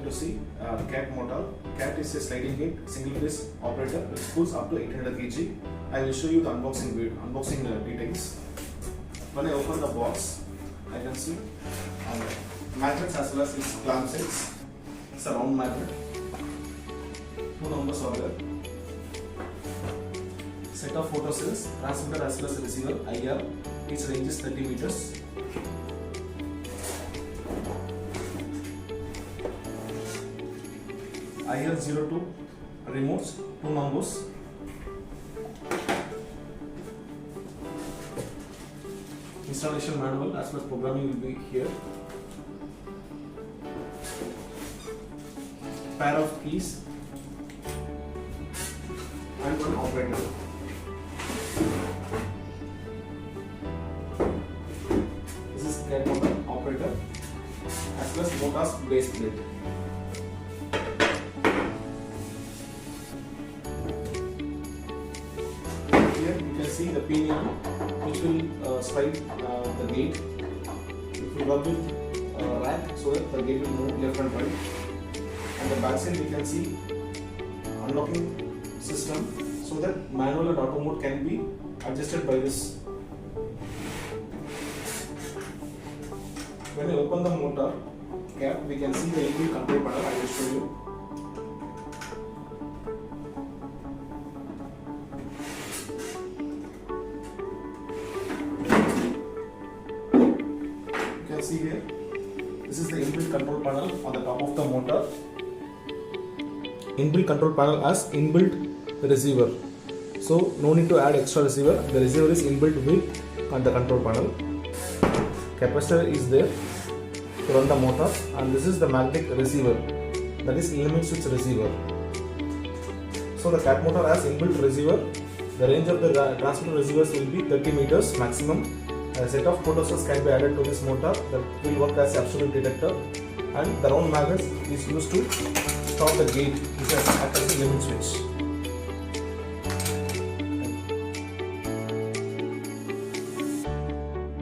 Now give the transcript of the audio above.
to see cat motor. Cat is a sliding gate, single phase operator which pulls up to 800 kg. I will show you the unboxing details. When I open the box, I can see magnets as well as its clamp sets. It's a round magnet. Two numbers are there. Set of photo cells, transmitter as well as receiver, IR. Each range is 30 meters. IR02 remotes, two numbers. Installation manual as well as programming will be here. Pair of keys and one operator. This is cat motor operator as well as motor's base plate. See the pinion which will slide the gate. It will work with rack so that the gate will move left and right. And the back side we can see unlocking system so that manual and auto mode can be adjusted by this. When I open the motor cap, we can see the inbuilt control panel. I will show you. See here, this is the inbuilt control panel on the top of the motor. Inbuilt control panel has inbuilt receiver, so no need to add extra receiver. The receiver is inbuilt with the control panel. Capacitor is there to run the motor, and this is the magnetic receiver, that is limit switch receiver. So the cat motor has inbuilt receiver. The range of the transmitter receivers will be 30 meters maximum. A set of photo cells can be added to this motor that will work as absolute detector, and the round magnet is used to stop the gate, which acts as a limit switch.